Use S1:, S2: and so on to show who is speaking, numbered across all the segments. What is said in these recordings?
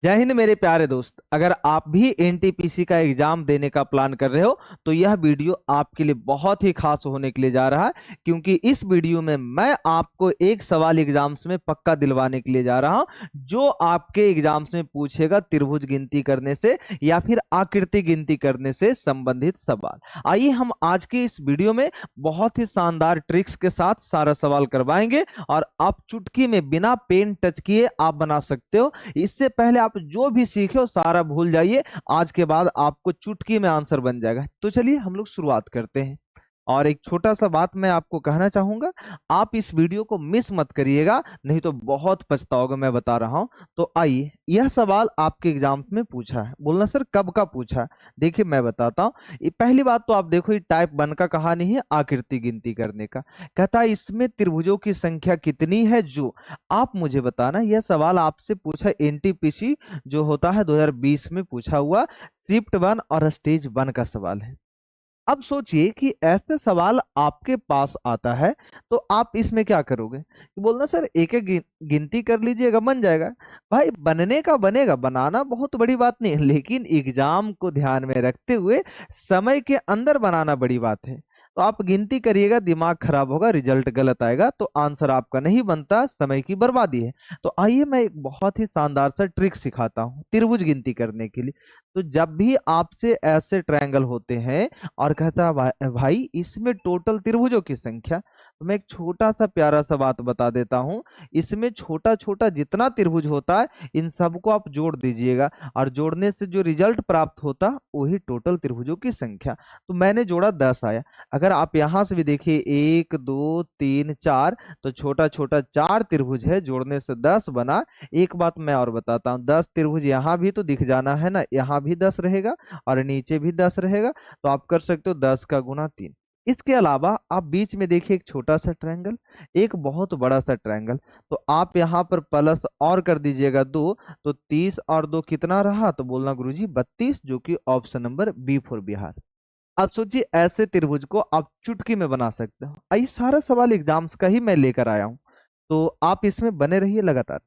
S1: जय हिंद मेरे प्यारे दोस्त। अगर आप भी एनटीपीसी का एग्जाम देने का प्लान कर रहे हो तो यह वीडियो आपके लिए बहुत ही खास होने के लिए जा रहा है, क्योंकि इस वीडियो में मैं आपको एक सवाल एग्जाम्स में पक्का दिलवाने के लिए जा रहा हूं, जो आपके एग्जाम्स में पूछेगा त्रिभुज गिनती करने से या फिर आकृति गिनती करने से संबंधित सवाल। आइए हम आज के इस वीडियो में बहुत ही शानदार ट्रिक्स के साथ सारा सवाल करवाएंगे और आप चुटकी में बिना पेन टच किए आप बना सकते हो। इससे पहले आप जो भी सीखे हो सारा भूल जाइए, आज के बाद आपको चुटकी में आंसर बन जाएगा। तो चलिए हम लोग शुरुआत करते हैं। और एक छोटा सा बात मैं आपको कहना चाहूंगा, आप इस वीडियो को मिस मत करिएगा, नहीं तो बहुत पछताओगे, मैं बता रहा हूं। तो आइए, यह सवाल आपके एग्जाम्स में पूछा है। बोलना सर कब का पूछा है? देखिए मैं बताता हूं। पहली बात तो आप देखो, ये टाइप 1 का कहानी है आकृति गिनती करने का। कहता है इसमें त्रिभुजों की संख्या कितनी है, जो आप मुझे बताना। यह सवाल आपसे पूछा एनटीपीसी जो होता है 2020 में पूछा हुआ शिफ्ट 1 और स्टेज 1 का सवाल है। अब सोचिए कि ऐसे सवाल आपके पास आता है तो आप इसमें क्या करोगे? कि बोलना सर एक एक गिनती कर लीजिएगा बन जाएगा। भाई बनने का बनेगा, बनाना बहुत बड़ी बात नहीं है, लेकिन एग्जाम को ध्यान में रखते हुए समय के अंदर बनाना बड़ी बात है। तो आप गिनती करिएगा, दिमाग खराब होगा, रिजल्ट गलत आएगा, तो आंसर आपका नहीं बनता, समय की बर्बादी है। तो आइए मैं एक बहुत ही शानदार सा ट्रिक सिखाता हूँ त्रिभुज गिनती करने के लिए। तो जब भी आपसे ऐसे ट्रायंगल होते हैं और कहता है भाई इसमें टोटल त्रिभुजों की संख्या, तो मैं एक छोटा सा प्यारा सा बात बता देता हूं। इसमें छोटा छोटा जितना त्रिभुज होता है इन सबको आप जोड़ दीजिएगा, और जोड़ने से जो रिजल्ट प्राप्त होता वही टोटल त्रिभुजों की संख्या। तो मैंने जोड़ा 10 आया। अगर आप यहां से भी देखिए 1 2 3 4, तो छोटा छोटा 4 त्रिभुज है, जोड़ने से 10 बना। एक बात मैं और बताता हूँ, 10 त्रिभुज यहाँ भी तो दिख जाना है ना, यहाँ भी 10 रहेगा और नीचे भी 10 रहेगा। तो आप कर सकते हो 10 का गुना 3। इसके अलावा आप बीच में देखिए एक छोटा सा ट्रायंगल, एक बहुत बड़ा सा ट्रायंगल। तो आप यहाँ पर प्लस और कर दीजिएगा 2, तो 30 और 2 कितना रहा? तो बोलना गुरुजी 32, जो कि option number B for Bihar. अब सोचिए ऐसे त्रिभुज को आप चुटकी में बना सकते हो। ये सारा सवाल एग्जाम्स का ही मैं लेकर आया हूं, तो आप इसमें बने रहिए लगातार।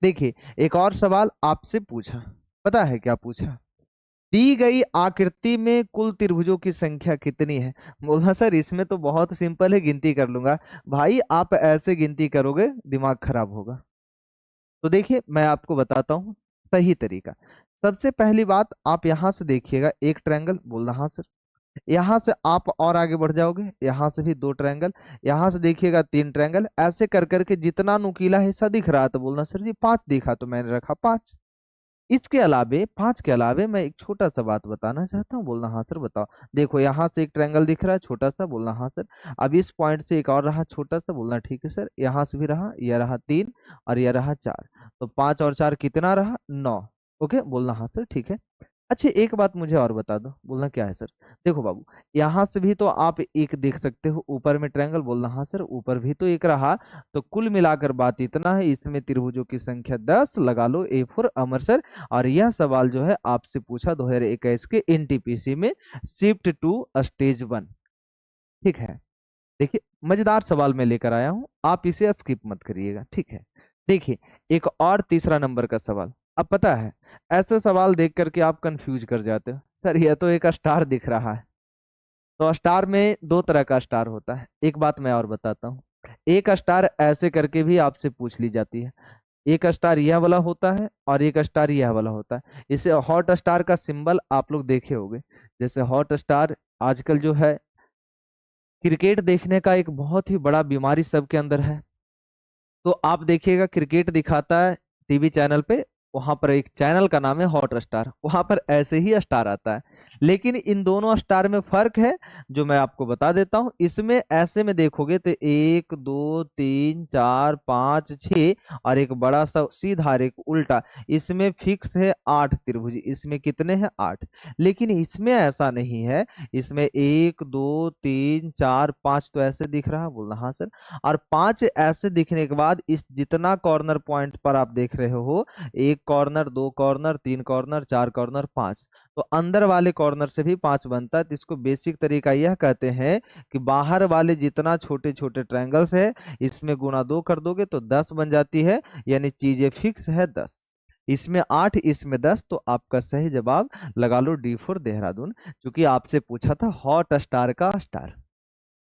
S1: देखिए एक और सवाल आपसे पूछा, पता है क्या पूछा? दी गई आकृति में कुल त्रिभुजों की संख्या कितनी है? बोला सर इसमें तो बहुत सिंपल है, गिनती कर लूंगा। भाई आप ऐसे गिनती करोगे दिमाग खराब होगा। तो देखिए मैं आपको बताता हूँ सही तरीका। सबसे पहली बात, आप यहां से देखिएगा एक ट्रायंगल, बोलना हाँ सर। यहां से आप और आगे बढ़ जाओगे, यहां से भी 2 ट्रायंगल, यहां से देखिएगा 3 ट्रायंगल। ऐसे कर करके जितना नुकीला हिस्सा दिख रहा था, बोलना सर जी 5 दिखा, तो मैंने रखा 5। इसके अलावे 5 के अलावे मैं एक छोटा सा बात बताना चाहता हूँ, बोलना हाँ सर बताओ। देखो यहाँ से एक ट्रायंगल दिख रहा है छोटा सा, बोलना हाँ सर। अब इस पॉइंट से एक और रहा छोटा सा, बोलना ठीक है सर। यहाँ से भी रहा, यह रहा 3 और यह रहा 4, तो 5 और 4 कितना रहा? 9। ओके, बोलना हाँ सर ठीक है। अच्छा एक बात मुझे और बता दो, बोलना क्या है सर? देखो बाबू, यहाँ से भी तो आप एक देख सकते हो ऊपर में ट्रायंगल, बोलना हाँ सर ऊपर भी तो एक रहा। तो कुल मिलाकर बात इतना है, इसमें त्रिभुजों की संख्या 10, लगा लो ए फॉर अमर सर। और यह सवाल जो है आपसे पूछा 2021 के एनटीपीसी में शिफ्ट 2 स्टेज 1। ठीक है, देखिए मजेदार सवाल मैं लेकर आया हूं, आप इसे स्किप मत करिएगा, ठीक है। देखिए एक और तीसरा नंबर का सवाल। अब पता है ऐसे सवाल देख करके आप कंफ्यूज कर जाते हो, सर यह तो एक स्टार दिख रहा है। तो स्टार में 2 तरह का स्टार होता है। एक बात मैं और बताता हूँ, एक स्टार ऐसे करके भी आपसे पूछ ली जाती है। एक स्टार यह वाला होता है और एक स्टार यह वाला होता है। इसे हॉट स्टार का सिंबल आप लोग देखे होंगे। जैसे हॉट स्टार आजकल जो है क्रिकेट देखने का एक बहुत ही बड़ा बीमारी सबके अंदर है। तो आप देखिएगा क्रिकेट दिखाता है टीवी चैनल पे, वहां पर एक चैनल का नाम है हॉट स्टार, वहां पर ऐसे ही स्टार आता है। लेकिन इन दोनों स्टार में फर्क है, जो मैं आपको बता देता हूं। इसमें ऐसे में देखोगे तो 1 2 3 4 5 6 और एक बड़ा सा सीधा और एक उल्टा। इसमें फिक्स है 8 त्रिभुज, इसमें कितने हैं? 8। लेकिन इसमें ऐसा नहीं है, इसमें 1 2 3 4 5 तो ऐसे दिख रहा है, बोलना हाँ सर। और 5 ऐसे दिखने के बाद इस जितना कॉर्नर पॉइंट पर आप देख रहे हो, 1 कॉर्नर 2 कॉर्नर 3 कॉर्नर 4 कॉर्नर 5, तो अंदर वाले कॉर्नर से भी 5 बनता है। तो इसको बेसिक तरीका यह कहते हैं कि बाहर वाले जितना छोटे छोटे ट्रायंगल्स है इसमें गुना 2 कर दोगे तो 10 बन जाती है, यानी चीजें फिक्स है 10। इसमें 8, इसमें 10, तो आपका सही जवाब लगा लो डी फॉर देहरादून, क्योंकि आपसे पूछा था हॉट स्टार का स्टार।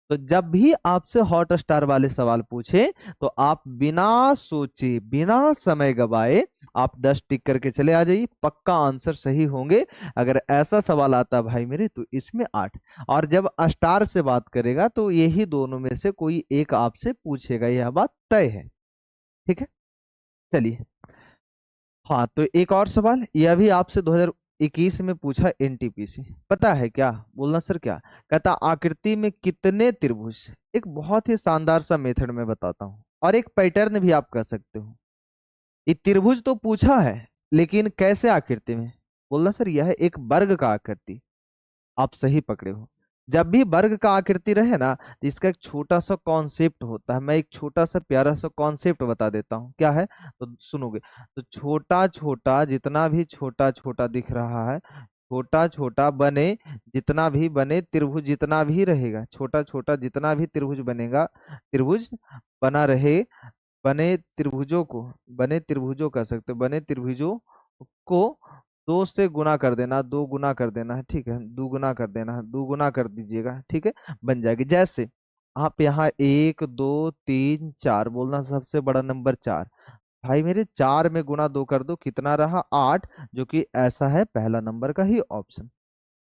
S1: तो जब भी आपसे हॉट स्टार वाले सवाल पूछे तो आप बिना सोचे बिना समय गवाए आप 10 टिक करके चले आ जाइए, पक्का आंसर सही होंगे। अगर ऐसा सवाल आता भाई मेरे तो इसमें 8, और जब स्टार से बात करेगा तो यही दोनों में से कोई एक आपसे पूछेगा, यह बात तय है। ठीक है, चलिए। हाँ, तो एक और सवाल, यह भी आपसे 2021 में पूछा एनटीपीसी। पता है क्या? बोलना सर क्या। कहता आकृति में कितने त्रिभुज। एक बहुत ही शानदार सा मेथड में बताता हूँ, और एक पैटर्न भी आप कह सकते हो। ये त्रिभुज तो पूछा है, लेकिन कैसे आकृति में। बोलना सर यह एक वर्ग का आकृति। आप सही पकड़े हो। जब भी वर्ग का आकृति रहे ना, तो इसका एक छोटा सा कॉन्सेप्ट होता है। मैं एक छोटा सा प्यारा सा कॉन्सेप्ट बता देता हूँ, क्या है तो सुनोगे। तो छोटा छोटा जितना भी छोटा छोटा दिख रहा है, छोटा छोटा बने जितना भी बने त्रिभुज जितना भी रहेगा, छोटा छोटा जितना भी त्रिभुज बनेगा, त्रिभुज बना रहे, बने त्रिभुजों कह सकते हो, बने त्रिभुजों को 2 से गुना कर देना, 2 गुना कर देना है, ठीक है, 2 गुना कर देना है, 2 गुना कर दीजिएगा, ठीक है, बन जाएगी। जैसे आप यहाँ 1 2 3 4 बोलना, सबसे बड़ा नंबर 4। भाई मेरे 4 में गुना 2 कर दो, कितना रहा 8, जो कि ऐसा है पहला नंबर का ही ऑप्शन।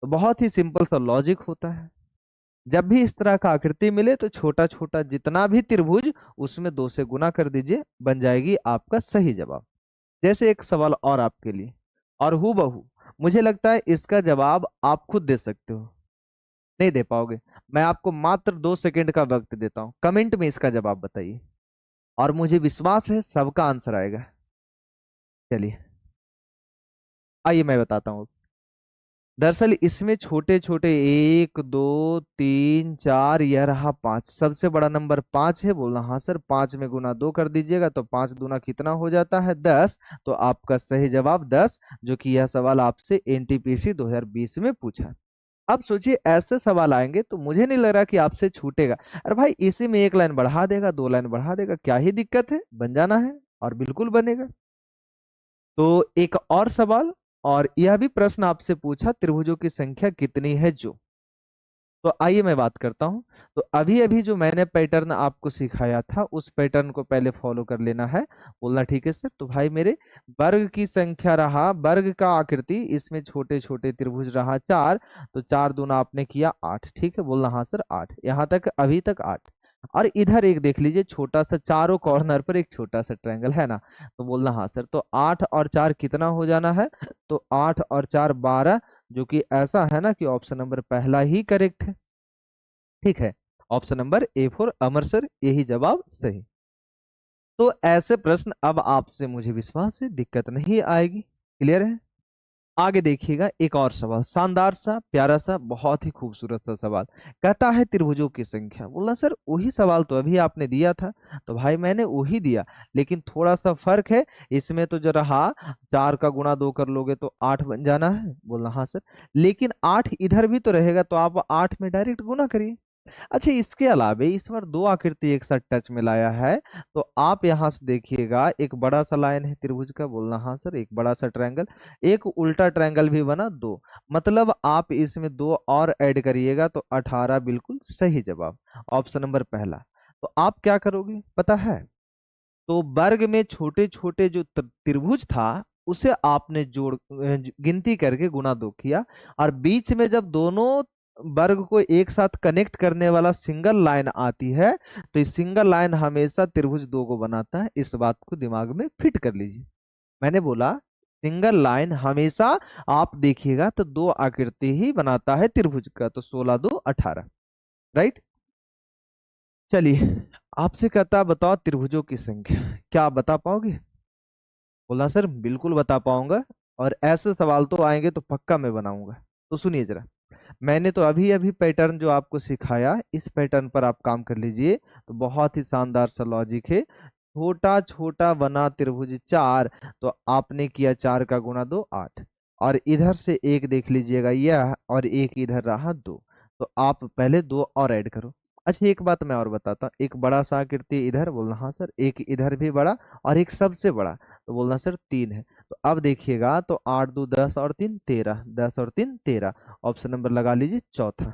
S1: तो बहुत ही सिंपल सा लॉजिक होता है। जब भी इस तरह का आकृति मिले तो छोटा छोटा जितना भी त्रिभुज उसमें 2 से गुना कर दीजिए, बन जाएगी आपका सही जवाब। जैसे एक सवाल और आपके लिए, और हूबहू मुझे लगता है इसका जवाब आप खुद दे सकते हो। नहीं दे पाओगे, मैं आपको मात्र 2 सेकंड का वक्त देता हूं, कमेंट में इसका जवाब बताइए, और मुझे विश्वास है सबका आंसर आएगा। चलिए आइए मैं बताता हूँ। दरअसल इसमें छोटे छोटे 1 2 3 4, यह रहा 5, सबसे बड़ा नंबर 5 है। बोलना हाँ सर, 5 में गुना 2 कर दीजिएगा तो 5 दूना कितना हो जाता है 10। तो आपका सही जवाब 10, जो कि यह सवाल आपसे एनटीपीसी 2020 में पूछा। अब सोचिए ऐसे सवाल आएंगे तो मुझे नहीं लग रहा कि आपसे छूटेगा। अरे भाई इसी में 1 लाइन बढ़ा देगा, 2 लाइन बढ़ा देगा, क्या ही दिक्कत है, बन जाना है और बिल्कुल बनेगा। तो एक और सवाल, और यह भी प्रश्न आपसे पूछा त्रिभुजों की संख्या कितनी है जो। तो आइए मैं बात करता हूं। तो अभी अभी जो मैंने पैटर्न आपको सिखाया था उस पैटर्न को पहले फॉलो कर लेना है। बोलना ठीक है सर। तो भाई मेरे वर्ग की संख्या रहा, वर्ग का आकृति, इसमें छोटे छोटे त्रिभुज रहा 4, तो 4 दूना आपने किया 8, ठीक है। बोलना हाँ सर 8, यहाँ तक अभी तक 8। और इधर एक देख लीजिए छोटा सा, चारों कॉर्नर पर एक छोटा सा ट्रायंगल है ना। तो बोलना हाँ सर। तो 8 और 4 कितना हो जाना है, तो 8 और 4 12, जो कि ऐसा है ना कि ऑप्शन नंबर पहला ही करेक्ट है। ठीक है, option number A for Amar sir, यही जवाब सही। तो ऐसे प्रश्न अब आपसे मुझे विश्वास है दिक्कत नहीं आएगी। क्लियर है। आगे देखिएगा एक और सवाल, शानदार सा प्यारा सा बहुत ही खूबसूरत सा सवाल। कहता है त्रिभुजों की संख्या। बोला सर वही सवाल तो अभी आपने दिया था। तो भाई मैंने वही दिया, लेकिन थोड़ा सा फर्क है। इसमें तो जो रहा 4 का गुणा 2 कर लोगे तो 8 बन जाना है। बोला हाँ सर, लेकिन 8 इधर भी तो रहेगा, तो आप 8 में डायरेक्ट गुना करिए। अच्छा, इसके अलावे इस बार 2 आकृति एक साथ टच में लाया है। तो आप यहां से देखिएगा, एक बड़ा सा लाइन है त्रिभुज का। बोलना हाँ सर, एक बड़ा सा ट्रायंगल, एक उल्टा ट्रायंगल भी बना 2, मतलब आप इसमें 2 और ऐड करिएगा तो 18, बिल्कुल सही जवाब, ऑप्शन नंबर पहला। तो आप क्या करोगे पता है, तो वर्ग में छोटे छोटे जो त्रिभुज था उसे आपने गिनती करके गुना 2 किया, और बीच में जब दोनों वर्ग को एक साथ कनेक्ट करने वाला सिंगल लाइन आती है, तो इस सिंगल लाइन हमेशा त्रिभुज 2 को बनाता है। इस बात को दिमाग में फिट कर लीजिए। मैंने बोला सिंगल लाइन हमेशा, आप देखिएगा तो 2 आकृति ही बनाता है त्रिभुज का। तो 16 2 18, राइट। चलिए आपसे कहता बताओ त्रिभुजों की संख्या, क्या आप बता पाओगे। बोला सर बिल्कुल बता पाऊंगा, और ऐसे सवाल तो आएंगे तो पक्का मैं बनाऊंगा। तो सुनिए जरा, मैंने तो अभी अभी पैटर्न जो आपको सिखाया इस पैटर्न पर आप काम कर लीजिए। तो बहुत ही शानदार सा लॉजिक है। छोटा छोटा बना त्रिभुज 4, तो आपने किया 4 का गुणा 2 8, और इधर से एक देख लीजिएगा यह, और एक इधर रहा 2, तो आप पहले 2 और ऐड करो। अच्छा एक बात मैं और बताता हूँ, एक बड़ा सा आकृति इधर। बोलना हाँ सर, एक इधर भी बड़ा और एक सबसे बड़ा। तो बोलना सर 3 है। तो अब देखिएगा, तो 8 2 10 और 3 13, 10 और 3 13, ऑप्शन नंबर लगा लीजिए चौथा।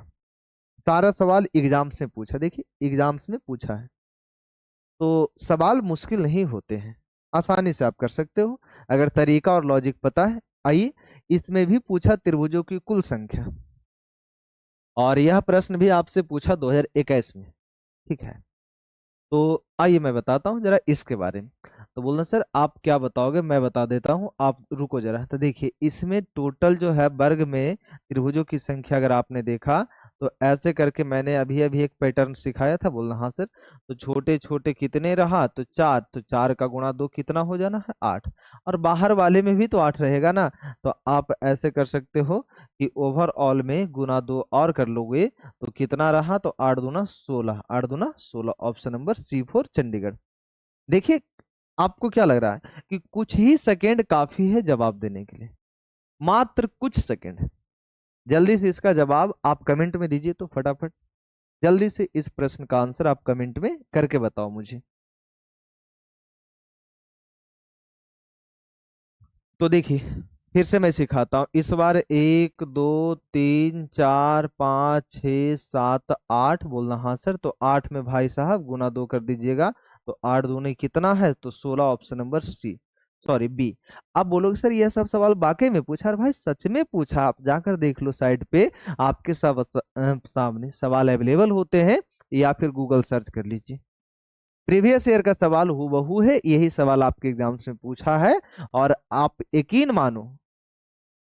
S1: सारा सवाल एग्जाम्स में पूछा, देखिए एग्जाम्स में पूछा है, तो सवाल मुश्किल नहीं होते हैं, आसानी से आप कर सकते हो अगर तरीका और लॉजिक पता है। आइए, इसमें भी पूछा त्रिभुजों की कुल संख्या, और यह प्रश्न भी आपसे पूछा 2021 में, ठीक है। तो आइए मैं बताता हूँ जरा इसके बारे में। तो बोलना सर आप क्या बताओगे, मैं बता देता हूँ, आप रुको जरा। तो देखिए इसमें टोटल जो है वर्ग में त्रिभुजों की संख्या अगर आपने देखा, तो ऐसे करके मैंने अभी अभी एक पैटर्न सिखाया था, बोलना हाँ सर। तो छोटे छोटे कितने रहा, तो 4, तो 4 का गुणा 2 कितना हो जाना है 8, और बाहर वाले में भी तो 8 रहेगा ना। तो आप ऐसे कर सकते हो कि ओवरऑल में गुना 2 और कर लोगे तो कितना रहा, तो 8 दूना 16, 8 दूना 16, ऑप्शन नंबर C4 चंडीगढ़। देखिए आपको क्या लग रहा है कि कुछ ही सेकेंड काफी है जवाब देने के लिए, मात्र कुछ सेकेंड। जल्दी से इसका जवाब आप कमेंट में दीजिए, तो फटाफट जल्दी से इस प्रश्न का आंसर आप कमेंट में करके बताओ मुझे। तो देखिए फिर से मैं सिखाता हूं इस बार, 1 2 3 4 5 6 7 8, बोलना हाँ सर। तो 8 में भाई साहब गुना 2 कर दीजिएगा, तो 8 दूनी कितना है, तो 16, option number C, sorry B. आप बोलोगे सर यह सब सवाल वाकई में पूछा, और भाई सच में पूछा, आप जाकर देख लो साइट पे, आपके सब सामने सवाल अवेलेबल होते हैं, या फिर गूगल सर्च कर लीजिए। प्रीवियस ईयर का सवाल हूबहू है, यही सवाल आपके एग्जाम्स में पूछा है। और आप यकीन मानो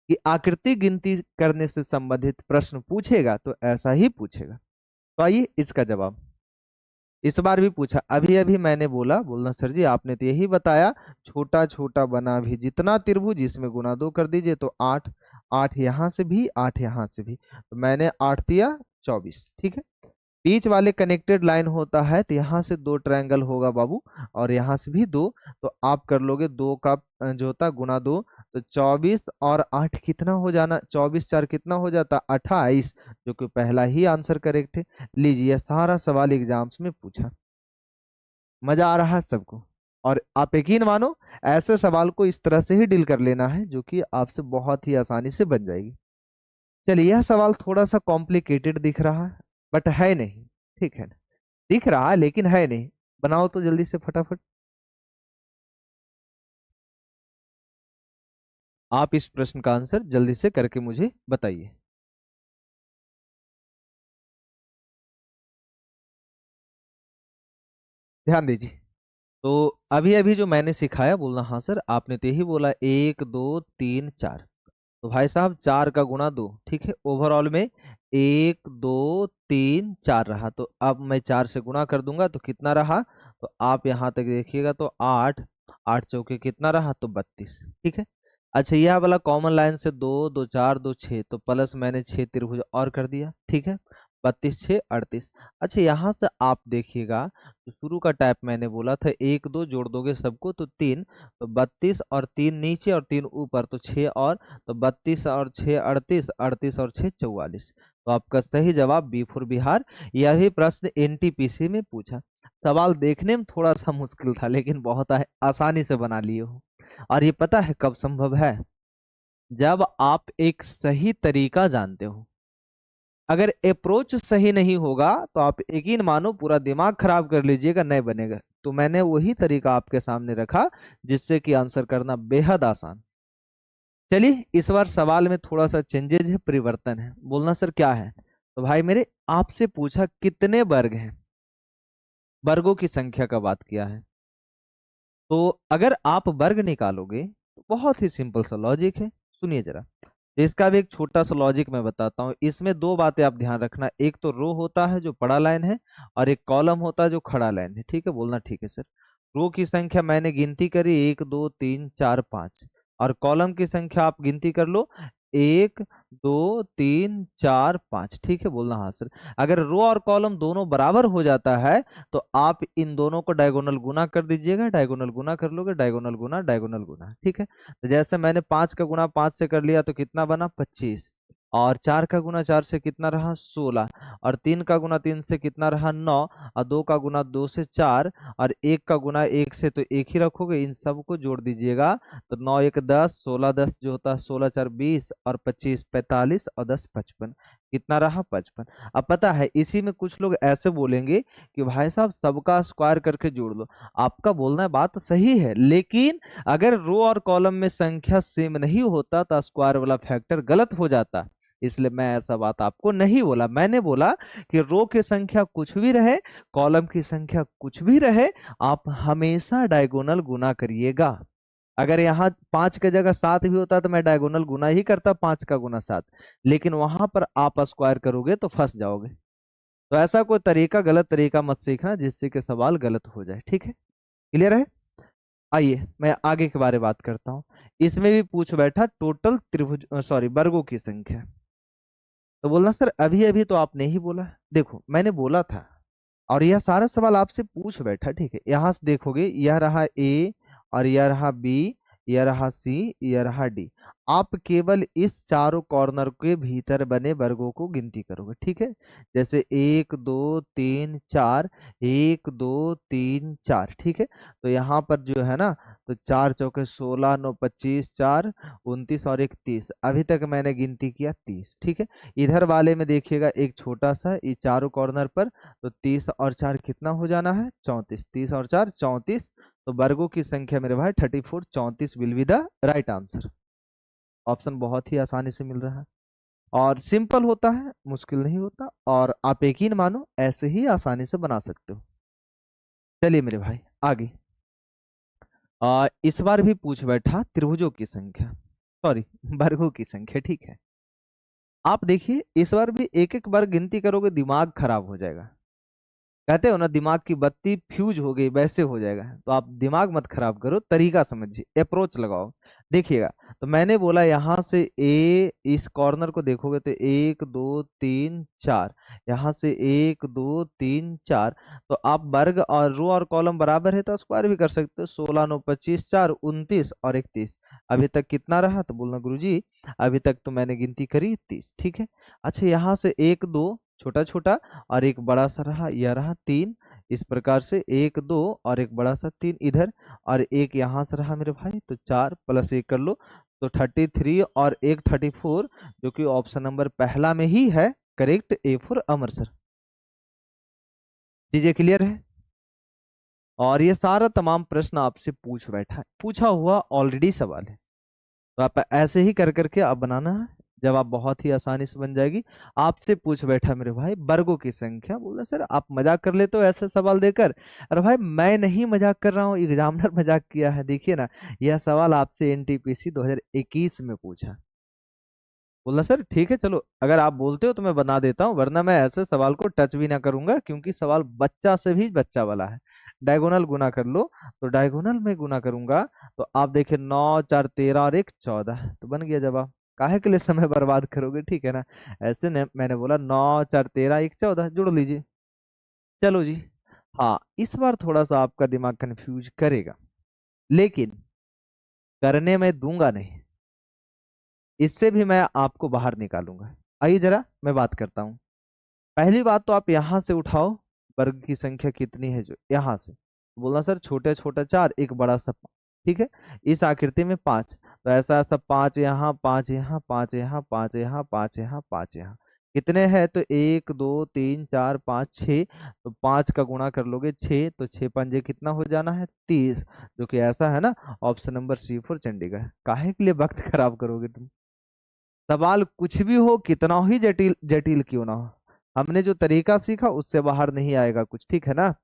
S1: कि आकृति गिनती करने से संबंधित प्रश्न पूछेगा तो ऐसा ही पूछेगा। तो आइए इसका जवाब, इस बार भी पूछा, अभी अभी मैंने बोला, बोलना सर जी आपने तो यही बताया, छोटा छोटा बना भी जितना त्रिभुज इसमें गुना 2 कर दीजिए, तो 8, 8 यहाँ से भी 8 यहाँ से भी, तो मैंने 8 दिया 24, ठीक है। बीच वाले कनेक्टेड लाइन होता है, तो यहाँ से 2 ट्रायंगल होगा बाबू, और यहाँ से भी 2, तो आप कर लोगे 2 का जो होता गुना 2, तो 24 और 8 कितना हो जाना, 24 4 कितना हो जाता 28, जो कि पहला ही आंसर करेक्ट है। लीजिए सारा सवाल एग्जाम्स में पूछा, मजा आ रहा है सबको। और आप यकीन मानो ऐसे सवाल को इस तरह से ही डील कर लेना है, जो कि आपसे बहुत ही आसानी से बन जाएगी। चलिए यह सवाल थोड़ा सा कॉम्प्लिकेटेड दिख रहा है, बट है नहीं, ठीक है ना, दिख रहा है लेकिन है नहीं। बनाओ तो जल्दी से फटाफट। आप इस प्रश्न का आंसर जल्दी से करके मुझे बताइए। ध्यान दीजिए, तो अभी अभी जो मैंने सिखाया, बोलना हाँ सर, आपने तो यही बोला 1 2 3 4, तो भाई साहब 4 का गुणा 2, ठीक है। ओवरऑल में 1 2 3 4 रहा, तो अब मैं 4 से गुणा कर दूंगा तो कितना रहा, तो आप यहां तक देखिएगा, तो 8, 8 चौके कितना रहा, तो 32, ठीक है। अच्छा यह वाला कॉमन लाइन से 2 2 4 2 6, तो प्लस मैंने 6 त्रिभुज और कर दिया, ठीक है। 32 6 38। अच्छा यहाँ से आप देखिएगा, तो शुरू का टाइप मैंने बोला था 1 2 जोड़ दोगे सबको तो 3, तो 32 और 3 नीचे और 3 ऊपर, तो 6 और, तो 32 और 6 38, 38 और 6 44, तो आपका सही जवाब बी फॉर बिहार। यह भी प्रश्न एनटीपीसी में पूछा। सवाल देखने में थोड़ा सा मुश्किल था, लेकिन बहुत आसानी से बना लिए हो। और ये पता है कब संभव है, जब आप एक सही तरीका जानते हो। अगर अप्रोच सही नहीं होगा तो आप यकीन मानो पूरा दिमाग खराब कर लीजिएगा, नहीं बनेगा। तो मैंने वही तरीका आपके सामने रखा, जिससे कि आंसर करना बेहद आसान। चलिए इस बार सवाल में थोड़ा सा चेंजेज है, परिवर्तन है। बोलना सर क्या है, तो भाई मेरे आपसे पूछा कितने वर्ग हैं, वर्गों की संख्या का बात किया है। तो अगर आप वर्ग निकालोगे तो बहुत ही सिंपल सा लॉजिक है, सुनिए जरा। तो इसका भी एक छोटा सा लॉजिक मैं बताता हूँ। इसमें दो बातें आप ध्यान रखना, एक तो रो होता है जो बड़ा लाइन है, और एक कॉलम होता है जो खड़ा लाइन है, ठीक है। बोलना ठीक है सर। रो की संख्या मैंने गिनती करी 1 2 3 4 5, और कॉलम की संख्या आप गिनती कर लो 1 2 3 4 5, ठीक है। बोलना हाँ सर। अगर रो और कॉलम दोनों बराबर हो जाता है, तो आप इन दोनों को डायगोनल गुना कर दीजिएगा, डायगोनल गुना कर लोगे, डायगोनल गुना, डायगोनल गुना, ठीक है। तो जैसे मैंने 5 का गुना 5 से कर लिया, तो कितना बना 25, और 4 का गुना 4 से कितना रहा 16, और 3 का गुना 3 से कितना रहा 9, और 2 का गुना 2 से 4, और 1 का गुना 1 से तो 1 ही रखोगे, इन सब को जोड़ दीजिएगा तो 9 1 10, 16 10 जो होता है 16 4 20, और 25 45, और 10 55, कितना रहा 55। अब पता है इसी में कुछ लोग ऐसे बोलेंगे कि भाई साहब सबका स्क्वायर करके जोड़ लो। आपका बोलना बात सही है, लेकिन अगर रो और कॉलम में संख्या सेम नहीं होता तो स्क्वायर वाला फैक्टर गलत हो जाता। इसलिए मैं ऐसा बात आपको नहीं बोला, मैंने बोला कि रो की संख्या कुछ भी रहे, कॉलम की संख्या कुछ भी रहे, आप हमेशा डायगोनल गुना करिएगा। अगर यहाँ 5 की जगह 7 भी होता तो मैं डायगोनल गुना ही करता, 5 का गुना 7, लेकिन वहां पर आप स्क्वायर करोगे तो फंस जाओगे। तो ऐसा कोई तरीका, गलत तरीका मत सीखना जिससे कि सवाल गलत हो जाए, ठीक है? क्लियर है? आइए मैं आगे के बारे में बात करता हूँ। इसमें भी पूछ बैठा टोटल त्रिभुज सॉरी वर्गों की संख्या। तो बोलना सर अभी अभी तो आपने ही बोला। देखो मैंने बोला था, और यह सारा सवाल आपसे पूछ बैठा, ठीक है? यहां से देखोगे यह रहा ए, और यह रहा बी, यह रहा सी, यह रहा डी। आप केवल इस चारों कॉर्नर के भीतर बने वर्गों को गिनती करोगे, ठीक है? जैसे 1 2 3 4, 1 2 3 4, ठीक है? तो यहाँ पर जो है ना, तो 4 चौके 16, 9 25, 4 29, और 1 30। अभी तक मैंने गिनती किया 30, ठीक है? इधर वाले में देखिएगा एक छोटा सा, ये चारों कॉर्नर पर, तो 30 और 4 कितना हो जाना है 34, 30 और 4 34। तो वर्गों की संख्या मेरे भाई 34, 34 will be the right answer. Option बहुत ही आसानी से मिल रहा है, और सिंपल होता है, मुश्किल नहीं होता, और आप यकीन मानो ऐसे ही आसानी से बना सकते हो। चलिए मेरे भाई आगे। इस बार भी पूछ बैठा त्रिभुजों की संख्या, सॉरी वर्गों की संख्या, ठीक है? आप देखिए इस बार भी एक एक बार गिनती करोगे दिमाग खराब हो जाएगा। कहते हो ना दिमाग की बत्ती फ्यूज हो गई, वैसे हो जाएगा। तो आप दिमाग मत खराब करो, तरीका समझिए, अप्रोच लगाओ। देखिएगा, तो मैंने बोला यहाँ से ए, इस कॉर्नर को देखोगे तो 1 2 3 4, यहाँ से 1 2 3 4। तो आप वर्ग और रो और कॉलम बराबर है तो स्क्वायर भी कर सकते हो। 16 9 25 4 29 और 31। अभी तक कितना रहा? तो बोलना गुरुजी अभी तक तो मैंने गिनती करी 30, ठीक है? अच्छा यहाँ से 1 2 छोटा छोटा, और एक बड़ा सा रहा, यह रहा 3। इस प्रकार से 1 2 और एक बड़ा सा 3 इधर, और एक यहाँ से रहा मेरे भाई, तो 4 प्लस 1 कर लो तो 33, और एक 34, जो कि ऑप्शन नंबर पहला में ही है करेक्ट, ए फॉर अमृतसर। चीजें क्लियर है? और ये सारा तमाम प्रश्न आपसे पूछ बैठा है, पूछा हुआ ऑलरेडी सवाल है। तो आप ऐसे ही कर करके आप बनाना है, जब आप बहुत ही आसानी से बन जाएगी। आपसे पूछ बैठा मेरे भाई वर्गों की संख्या, बोला सर आप मजाक कर लेते हो ऐसे सवाल देकर। अरे भाई मैं नहीं मजाक कर रहा हूँ, एग्जामिनर मजाक किया है। देखिए ना, यह सवाल आपसे एनटीपीसी 2021 में पूछा। बोला सर ठीक है चलो, अगर आप बोलते हो तो मैं बना देता हूँ, वरना मैं ऐसे सवाल को टच भी ना करूंगा, क्योंकि सवाल बच्चा से भी बच्चा वाला है। डायगोनल गुना कर लो, तो डायगोनल में गुना करूंगा तो आप देखिए 9 4 13 और 1 14, तो बन गया जवाब। काहे के लिए समय बर्बाद करोगे, ठीक है ना? ऐसे ने मैंने बोला 9 4 13 1 14 जोड़ लीजिए। चलो जी, हाँ इस बार थोड़ा सा आपका दिमाग कंफ्यूज करेगा, लेकिन करने में दूंगा नहीं, इससे भी मैं आपको बाहर निकालूंगा। आइए जरा मैं बात करता हूँ। पहली बात तो आप यहां से उठाओ, वर्ग की संख्या कितनी है, जो यहां से बोलना सर छोटे छोटा 4 एक बड़ा सा 5, ठीक है? इस आकृति में 5, तो ऐसा ऐसा 5 यहाँ 5 यहाँ 5 यहाँ 5 यहाँ 5 यहाँ 5 यहाँ, कितने हैं? तो 1 2 3 4 5 6। तो 5 का गुणा कर लोगे 6, तो 6 पंजे कितना हो जाना है 30, जो कि ऐसा है ना, option number C for Chandigarh. काहे के लिए वक्त खराब करोगे तुम? सवाल कुछ भी हो, कितना ही जटिल जटिल क्यों ना हो, हमने जो तरीका सीखा उससे बाहर नहीं आएगा कुछ, ठीक है ना?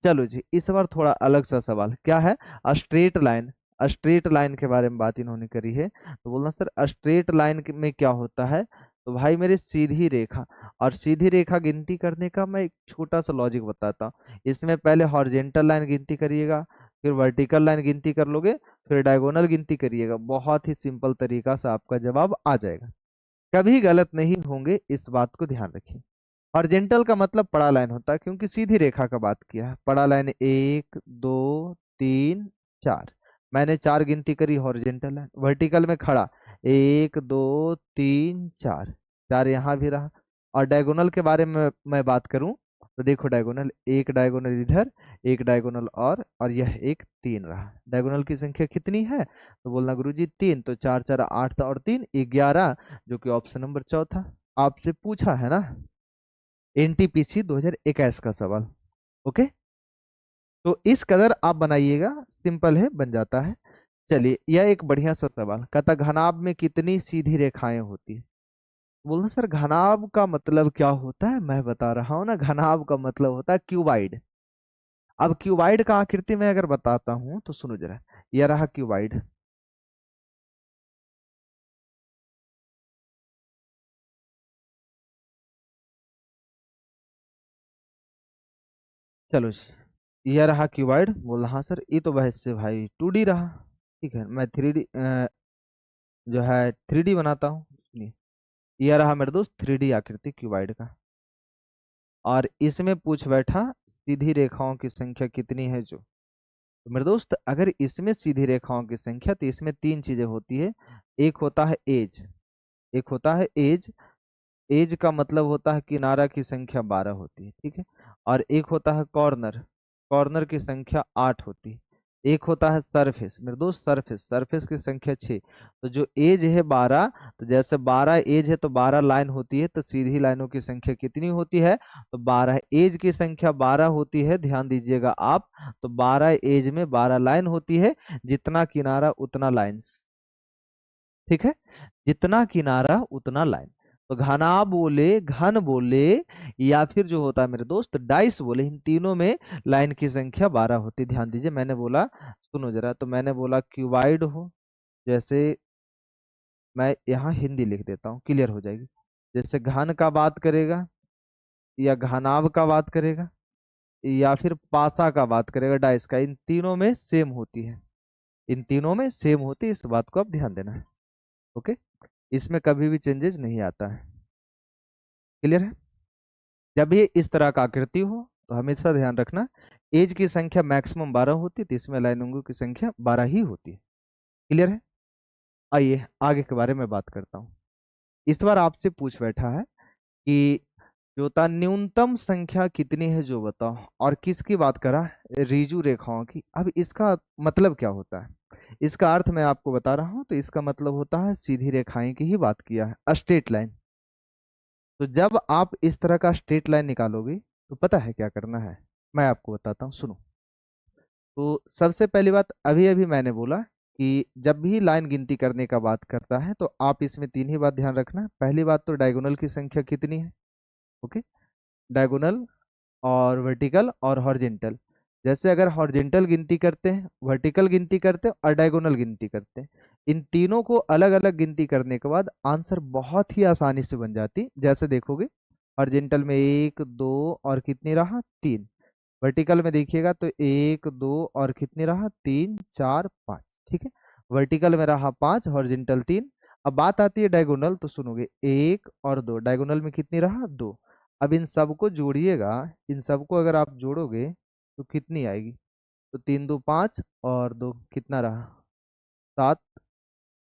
S1: चलो जी, इस बार थोड़ा अलग सा सवाल क्या है, स्ट्रेट लाइन। स्ट्रेट लाइन के बारे में बात इन्होंने करी है, तो बोलना सर स्ट्रेट लाइन में क्या होता है? तो भाई मेरे सीधी रेखा, और सीधी रेखा गिनती करने का मैं एक छोटा सा लॉजिक बताता हूँ। इसमें पहले हॉरिजेंटल लाइन गिनती करिएगा, फिर वर्टिकल लाइन गिनती कर लोगे, फिर डायगोनल गिनती करिएगा। बहुत ही सिंपल तरीका से आपका जवाब आ जाएगा, कभी गलत नहीं होंगे, इस बात को ध्यान रखिए। हॉरिजेंटल का मतलब पड़ा लाइन होता है, क्योंकि सीधी रेखा का बात किया है। पड़ा लाइन 1 2 3 4, मैंने 4 गिनती करी हॉरिजेंटल लाइन। वर्टिकल में खड़ा 1 2 3 4, 4 यहाँ भी रहा। और डायगोनल के बारे में मैं बात करूं तो देखो, डायगोनल, एक डायगोनल इधर, एक डायगोनल और यह एक 3 रहा। डायगोनल की संख्या कितनी है तो बोलना गुरुजी 3, तो 4 4 8 और 3 11, जो कि ऑप्शन नंबर चौथा आपसे पूछा है ना, एनटीपीसी 2021 का सवाल। ओके, तो इस कदर आप बनाइएगा, सिंपल है, बन जाता है। चलिए, यह एक बढ़िया सा सवाल कहता, घनाभ में कितनी सीधी रेखाएं होती है। बोलना सर घनाभ का मतलब क्या होता है, मैं बता रहा हूं ना, घनाभ का मतलब होता है क्यूबाइड। अब क्यूबाइड का आकृति में अगर बताता हूं तो सुनो जरा, यह रहा क्यूबाइड। चलो जी, यह रहा क्यूबाइड। बोल हाँ सर, ये तो वैसे भाई 2D रहा। ठीक है, मैं 3D जो है 3D बनाता हूँ, सुनिए। यह रहा मेरे दोस्त 3D आकृति क्यूबाइड का, और इसमें पूछ बैठा सीधी रेखाओं की संख्या कितनी है जो। तो मेरे दोस्त, अगर इसमें सीधी रेखाओं की संख्या, तो इसमें 3 चीजें होती है। एक होता है एज, एक होता है एज, एज का मतलब होता है किनारा की संख्या 12 होती है, ठीक है। और एक होता है कॉर्नर, कॉर्नर की संख्या 8 होती है। एक होता है सरफेस मेरे दोस्त, सरफेस, सरफेस की संख्या 6। तो जो एज है 12, तो जैसे 12 एज है तो 12 लाइन होती है, तो सीधी लाइनों की संख्या कितनी होती है तो 12। एज की संख्या 12 होती है, ध्यान दीजिएगा आप। तो 12 एज में 12 लाइन होती है, जितना किनारा उतना लाइन्स, ठीक है, जितना किनारा उतना लाइन। तो घना बोले, घन बोले, या फिर जो होता है मेरे दोस्त डाइस बोले, इन तीनों में लाइन की संख्या 12 होती है। ध्यान दीजिए, मैंने बोला, सुनो जरा, तो मैंने बोला क्यूबाइड हो, जैसे मैं यहाँ हिंदी लिख देता हूँ, क्लियर हो जाएगी। जैसे घन का बात करेगा, या घनाभ का बात करेगा, या फिर पासा का बात करेगा, डाइस का, इन तीनों में सेम होती है, इन तीनों में सेम होती है, इस बात को आप ध्यान देना है। ओके, इसमें कभी भी चेंजेस नहीं आता है, क्लियर है। जब ये इस तरह का आकृति हो तो हमेशा ध्यान रखना, एज की संख्या मैक्सिमम 12 होती है, तो इसमें लाइनों की संख्या 12 ही होती है, क्लियर है। आइए आगे के बारे में बात करता हूँ। इस बार आपसे पूछ बैठा है कि जो था न्यूनतम संख्या कितनी है जो बताओ, और किसकी बात करा, रीजु रेखाओं की। अब इसका मतलब क्या होता है, इसका अर्थ मैं आपको बता रहा हूँ। तो इसका मतलब होता है सीधी रेखाएं की ही बात किया है, स्ट्रेट लाइन। तो जब आप इस तरह का स्ट्रेट लाइन निकालोगे तो पता है क्या करना है, मैं आपको बताता हूँ, सुनो। तो सबसे पहली बात, अभी अभी मैंने बोला कि जब भी लाइन गिनती करने का बात करता है तो आप इसमें 3 ही बात ध्यान रखना। पहली बात तो डायगोनल की संख्या कितनी है, ओके, डायगोनल और वर्टिकल और हॉरिजेंटल। जैसे अगर हॉरिजेंटल गिनती करते हैं, वर्टिकल गिनती करते हैं और डायगोनल गिनती करते हैं, इन तीनों को अलग अलग गिनती करने के बाद आंसर बहुत ही आसानी से बन जाती। जैसे देखोगे, हॉरिजेंटल में 1 2 और कितनी रहा 3, वर्टिकल में देखिएगा तो 1 2 और कितनी रहा 3 4 5, ठीक है। वर्टिकल में रहा 5, हॉरिजेंटल 3। अब बात आती है डायगोनल, तो सुनोगे 1 और 2, डायगोनल में कितनी रहा 2। अब इन सबको जोड़िएगा, इन सबको अगर आप जोड़ोगे तो कितनी आएगी, तो 3 2 5 और 2 कितना रहा 7,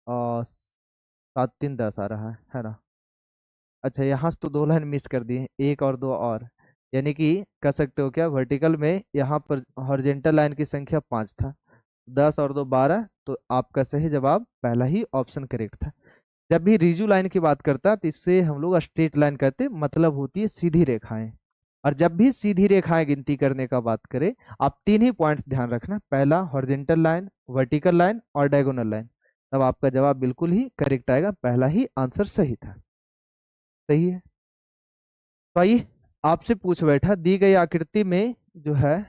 S1: और 7 3 10 आ रहा है ना। अच्छा, यहाँ से तो 2 लाइन मिस कर दिए, 1 और 2 और, यानी कि कह सकते हो क्या, वर्टिकल में यहाँ पर हॉरिजेंटल लाइन की संख्या 5 था, 10 और 2 12, तो आपका सही जवाब पहला ही ऑप्शन करेक्ट था। जब भी रिजु लाइन की बात करता है तो इससे हम लोग स्ट्रेट लाइन कहते, मतलब होती है सीधी रेखाएं। और जब भी सीधी रेखाएं गिनती करने का बात करें, आप 3 ही पॉइंट्स ध्यान रखना, पहला हॉरिजेंटल लाइन, वर्टिकल लाइन और डायगोनल लाइन, तब आपका जवाब बिल्कुल ही करेक्ट आएगा, पहला ही आंसर सही था। सही है। तो आइए आपसे पूछ बैठा, दी गई आकृति में जो है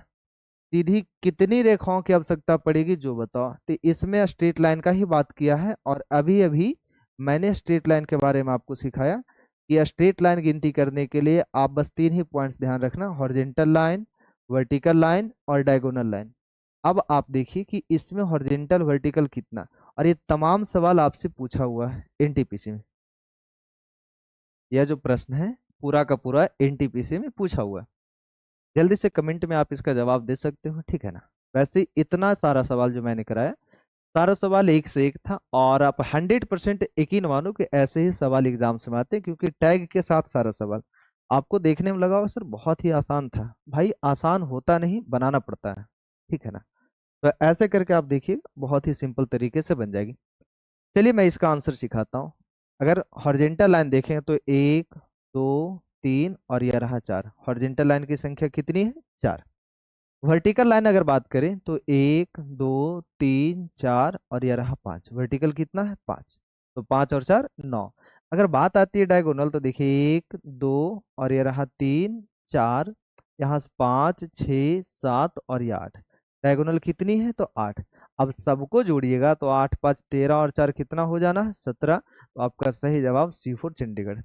S1: सीधी कितनी रेखाओं की आवश्यकता पड़ेगी जो बताओ। तो इसमें स्ट्रेट लाइन का ही बात किया है, और अभी अभी मैंने स्ट्रेट लाइन के बारे में आपको सिखाया कि स्ट्रेट लाइन गिनती करने के लिए आप बस 3 ही पॉइंट्स ध्यान रखना, हॉरिजेंटल लाइन, वर्टिकल लाइन और डायगोनल लाइन। अब आप देखिए कि इसमें हॉरिजेंटल वर्टिकल कितना, और ये तमाम सवाल आपसे पूछा हुआ है एनटीपीसी में। यह जो प्रश्न है पूरा का पूरा एनटीपीसी में पूछा हुआ है। जल्दी से कमेंट में आप इसका जवाब दे सकते हो, ठीक है ना। वैसे इतना सारा सवाल जो मैंने कराया सारा सवाल एक से एक था, और आप 100% यकीन मानो कि ऐसे ही सवाल एग्जाम से आते हैं, क्योंकि टैग के साथ सारा सवाल आपको देखने में लगा होगा सर बहुत ही आसान था। भाई आसान होता नहीं, बनाना पड़ता है, ठीक है ना। तो ऐसे करके आप देखिए बहुत ही सिंपल तरीके से बन जाएगी। चलिए मैं इसका आंसर सिखाता हूँ। अगर हॉरिजेंटल लाइन देखें तो 1 2 3 और यह रहा 4। हॉरिजेंटल लाइन की संख्या कितनी है? 4। वर्टिकल लाइन अगर बात करें तो 1 2 3 4 और यह रहा 5। वर्टिकल कितना है? 5। तो 5 और 4 9। अगर बात आती है डायगोनल तो देखिए 1 2 और यह रहा 3 4, यहाँ से 5 6 7 और ये 8। डायगोनल कितनी है? तो 8। अब सबको जोड़िएगा तो 8 5 13 और 4 कितना हो जाना है? 17। तो आपका सही जवाब C4 चंडीगढ़।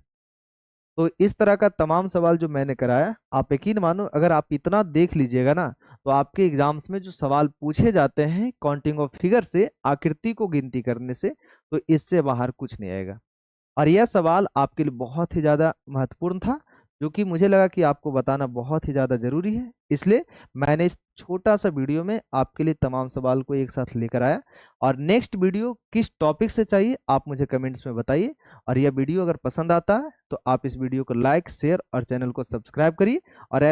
S1: तो इस तरह का तमाम सवाल जो मैंने कराया, आप यकीन मानो अगर आप इतना देख लीजिएगा ना, तो आपके एग्जाम्स में जो सवाल पूछे जाते हैं काउंटिंग ऑफ फिगर से, आकृति को गिनती करने से, तो इससे बाहर कुछ नहीं आएगा। और यह सवाल आपके लिए बहुत ही ज़्यादा महत्वपूर्ण था, जो कि मुझे लगा कि आपको बताना बहुत ही ज़्यादा ज़रूरी है, इसलिए मैंने इस छोटा सा वीडियो में आपके लिए तमाम सवाल को एक साथ लेकर आया। और नेक्स्ट वीडियो किस टॉपिक से चाहिए आप मुझे कमेंट्स में बताइए। और यह वीडियो अगर पसंद आता है तो आप इस वीडियो को लाइक शेयर और चैनल को सब्सक्राइब करिए। और